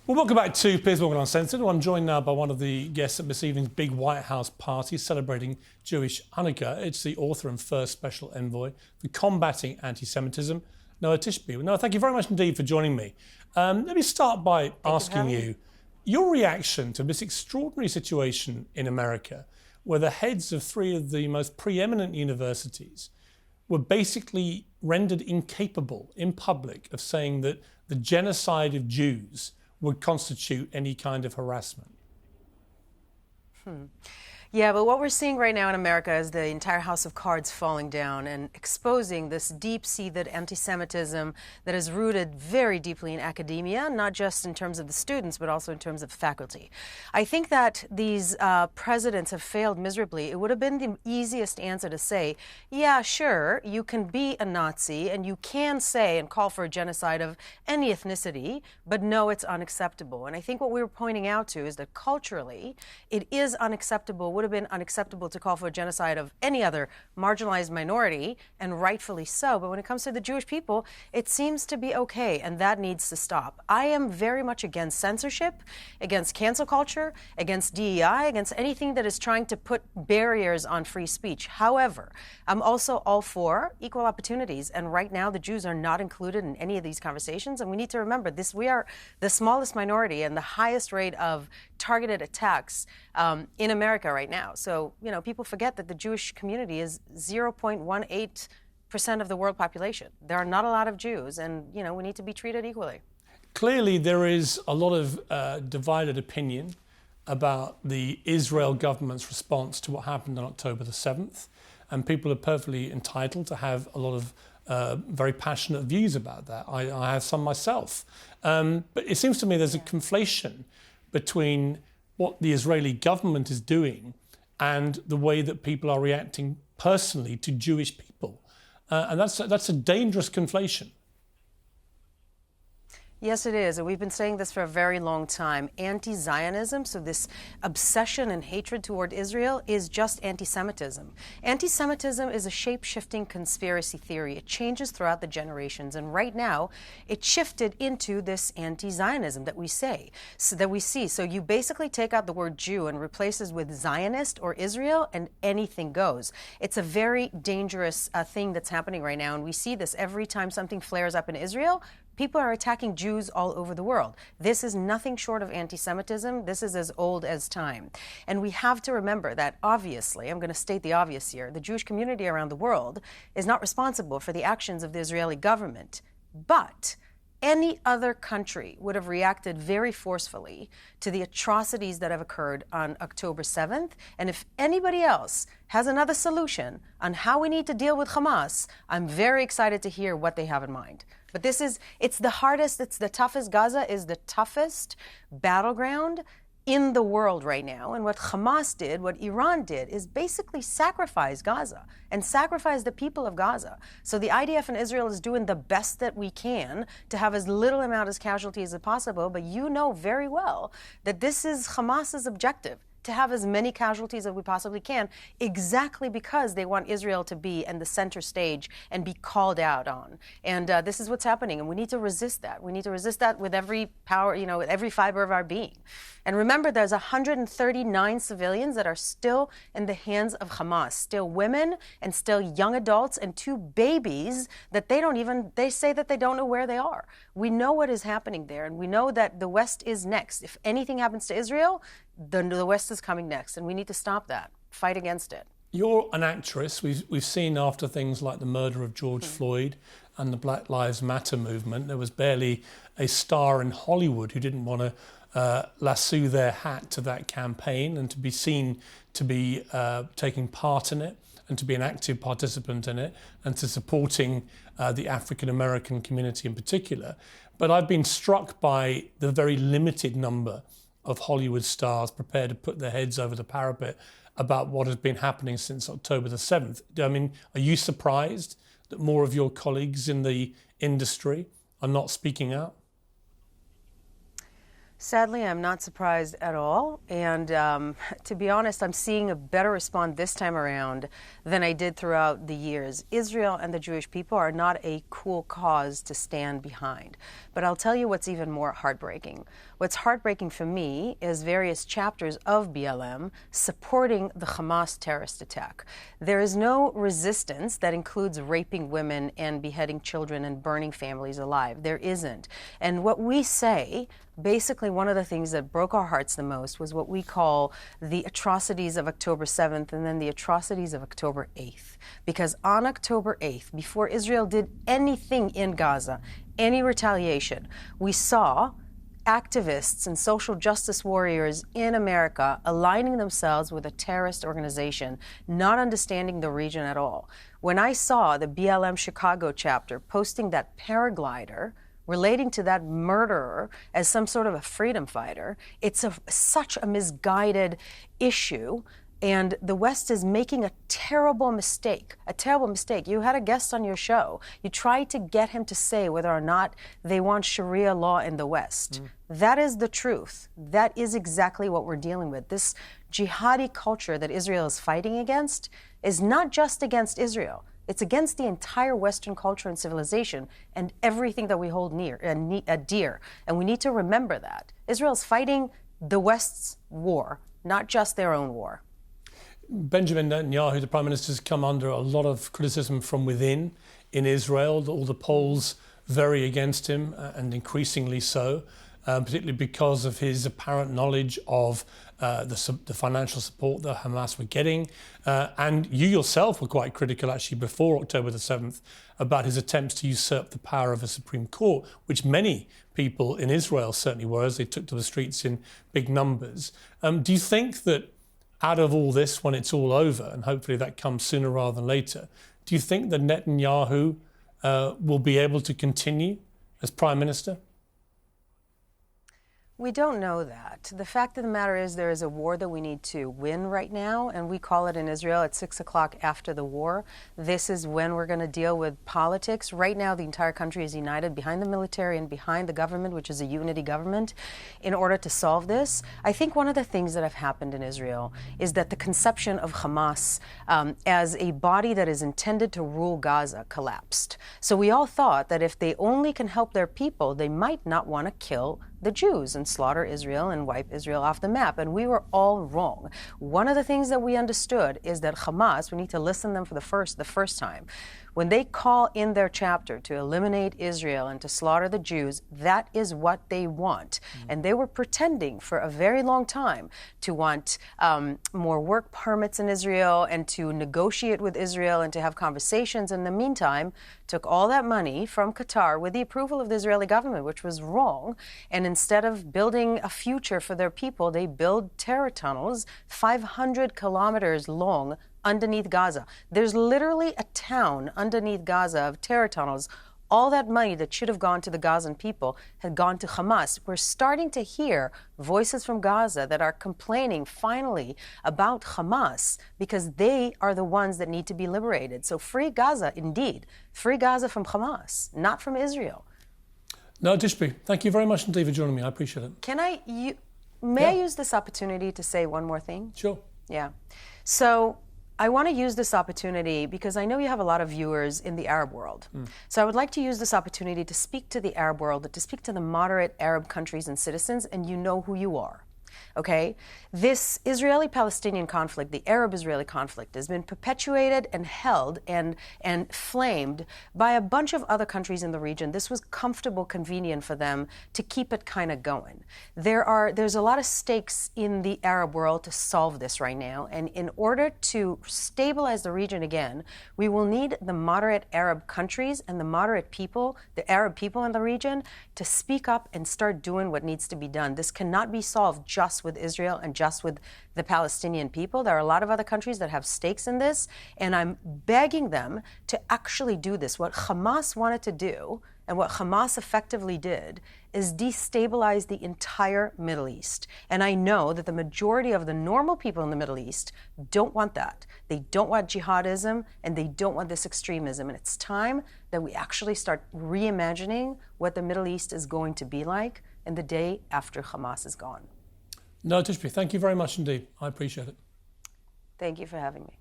Well, welcome back to Piers Morgan Uncensored. I'm joined now by one of the guests at this evening's big White House party celebrating Jewish Hanukkah. It's the author and first special envoy for combating anti-Semitism, Noa Tishby. Noa, thank you very much indeed for joining me. Let me start by asking you your reaction to this extraordinary situation in America, where the heads of three of the most preeminent universities were basically rendered incapable in public of saying that the genocide of Jews would constitute any kind of harassment. Yeah, but what we're seeing right now in America is the entire house of cards falling down and exposing this deep-seated anti-Semitism that is rooted very deeply in academia, not just in terms of the students, but also in terms of faculty. I think that these presidents have failed miserably. It would have been the easiest answer to say, yeah, sure, you can be a Nazi and you can say and call for a genocide of any ethnicity, but no, it's unacceptable. And I think what we were pointing out to is that culturally, it is unacceptable, would have been unacceptable to call for a genocide of any other marginalized minority, and rightfully so. But when it comes to the Jewish people, it seems to be okay, and that needs to stop. I am very much against censorship, against cancel culture, against DEI, against anything that is trying to put barriers on free speech. However, I'm also all for equal opportunities, and right now the Jews are not included in any of these conversations, and we need to remember this. We are the smallest minority and the highest rate of targeted attacks in America right now. So, you know, people forget that the Jewish community is 0.18% of the world population. There are not a lot of Jews, and, you know, we need to be treated equally. Clearly, there is a lot of divided opinion about the Israel government's response to what happened on October the 7th, and people are perfectly entitled to have a lot of very passionate views about that. I have some myself. But it seems to me there's a conflation between what the Israeli government is doing and the way that people are reacting personally to Jewish people. And that's a dangerous conflation. Yes, it is. And we've been saying this for a very long time. Anti-Zionism, so this obsession and hatred toward Israel, is just anti-Semitism. Anti-Semitism is a shape-shifting conspiracy theory. It changes throughout the generations. And right now, it shifted into this anti-Zionism that we see. So you basically take out the word Jew and replace it with Zionist or Israel, and anything goes. It's a very dangerous thing that's happening right now. And we see this every time something flares up in Israel. People are attacking Jews all over the world. This is nothing short of anti-Semitism. This is as old as time. And we have to remember that, obviously, I'm going to state the obvious here, the Jewish community around the world is not responsible for the actions of the Israeli government. But any other country would have reacted very forcefully to the atrocities that have occurred on October 7th. And if anybody else has another solution on how we need to deal with Hamas, I'm very excited to hear what they have in mind. But it's the hardest, it's the toughest. Gaza is the toughest battleground in the world right now. And what Hamas did, what Iran did, is basically sacrifice Gaza and sacrifice the people of Gaza. So the IDF and Israel is doing the best that we can to have as little amount of casualties as possible. But you know very well that this is Hamas's objective, to have as many casualties as we possibly can, exactly because they want Israel to be in the center stage and be called out on. And this is what's happening, and we need to resist that. We need to resist that with every power, you know, with every fiber of our being. And remember, there's 139 civilians that are still in the hands of Hamas, still women and still young adults and 2 babies that they say that they don't know where they are. We know what is happening there, and we know that the West is next. If anything happens to Israel, the West is coming next, and we need to stop that, fight against it. You're an actress. We've seen after things like the murder of George Floyd and the Black Lives Matter movement, there was barely a star in Hollywood who didn't want to lasso their hat to that campaign and to be seen to be taking part in it and to be an active participant in it and to supporting the African American community in particular. But I've been struck by the very limited number of Hollywood stars prepared to put their heads over the parapet about what has been happening since October the 7th. I mean, are you surprised that more of your colleagues in the industry are not speaking out? Sadly, I'm not surprised at all. And to be honest, I'm seeing a better response this time around than I did throughout the years. Israel and the Jewish people are not a cool cause to stand behind. But I'll tell you what's even more heartbreaking. What's heartbreaking for me is various chapters of BLM supporting the Hamas terrorist attack. There is no resistance that includes raping women and beheading children and burning families alive. There isn't. And what we say, basically, one of the things that broke our hearts the most was what we call the atrocities of October 7th and then the atrocities of October 8th. Because on October 8th, before Israel did anything in Gaza, any retaliation, we saw activists and social justice warriors in America aligning themselves with a terrorist organization, not understanding the region at all. When I saw the BLM Chicago chapter posting that paraglider relating to that murderer as some sort of a freedom fighter, it's such a misguided issue. And the West is making a terrible mistake, You had a guest on your show. You tried to get him to say whether or not they want Sharia law in the West. That is the truth. That is exactly what we're dealing with. This jihadi culture that Israel is fighting against is not just against Israel. It's against the entire Western culture and civilization and everything that we hold near and dear. And we need to remember that. Israel's fighting the West's war, not just their own war. Benjamin Netanyahu, the Prime Minister, has come under a lot of criticism from within in Israel. All the polls very against him, and increasingly so, particularly because of his apparent knowledge of the financial support that Hamas were getting. And you yourself were quite critical, actually, before October the 7th, about his attempts to usurp the power of a Supreme Court, which many people in Israel certainly were, as they took to the streets in big numbers. Do you think that out of all this, when it's all over, and hopefully that comes sooner rather than later, do you think that Netanyahu will be able to continue as Prime Minister? We don't know that. The fact of the matter is there is a war that we need to win right now, and we call it in Israel at 6 o'clock after the war. This is when we're going to deal with politics. Right now, the entire country is united behind the military and behind the government, which is a unity government, in order to solve this. I think one of the things that have happened in Israel is that the conception of Hamas as a body that is intended to rule Gaza collapsed. So we all thought that if they only can help their people, they might not want to kill the Jews and slaughter Israel and wipe Israel off the map. And we were all wrong. One of the things that we understood is that Hamas, we need to listen to them for the first time, when they call in their chapter to eliminate Israel and to slaughter the Jews, that is what they want. And they were pretending for a very long time to want more work permits in Israel and to negotiate with Israel and to have conversations. In the meantime, took all that money from Qatar with the approval of the Israeli government, which was wrong. And instead of building a future for their people, they build terror tunnels 500 kilometers long underneath Gaza. There's literally a town underneath Gaza of terror tunnels. All that money that should have gone to the Gazan people had gone to Hamas. We're starting to hear voices from Gaza that are complaining finally about Hamas because they are the ones that need to be liberated. So free Gaza, indeed. Free Gaza from Hamas, not from Israel. Noa Tishby, thank you very much indeed for joining me. I appreciate it. May I use this opportunity to say one more thing? Sure. Yeah. So I want to use this opportunity because I know you have a lot of viewers in the Arab world. So I would like to use this opportunity to speak to the Arab world, to speak to the moderate Arab countries and citizens, and you know who you are. Okay? This Israeli-Palestinian conflict, the Arab-Israeli conflict, has been perpetuated and held and flamed by a bunch of other countries in the region. This was comfortable, convenient for them to keep it kind of going. There's a lot of stakes in the Arab world to solve this right now, and in order to stabilize the region again, we will need the moderate Arab countries and the moderate people, the Arab people in the region, to speak up and start doing what needs to be done. This cannot be solved just with Israel and just with the Palestinian people. There are a lot of other countries that have stakes in this, and I'm begging them to actually do this. What Hamas wanted to do, and what Hamas effectively did, is destabilize the entire Middle East. And I know that the majority of the normal people in the Middle East don't want that. They don't want jihadism, and they don't want this extremism. And it's time that we actually start reimagining what the Middle East is going to be like. in the day after Hamas is gone. Noa Tishby, thank you very much indeed. I appreciate it. Thank you for having me.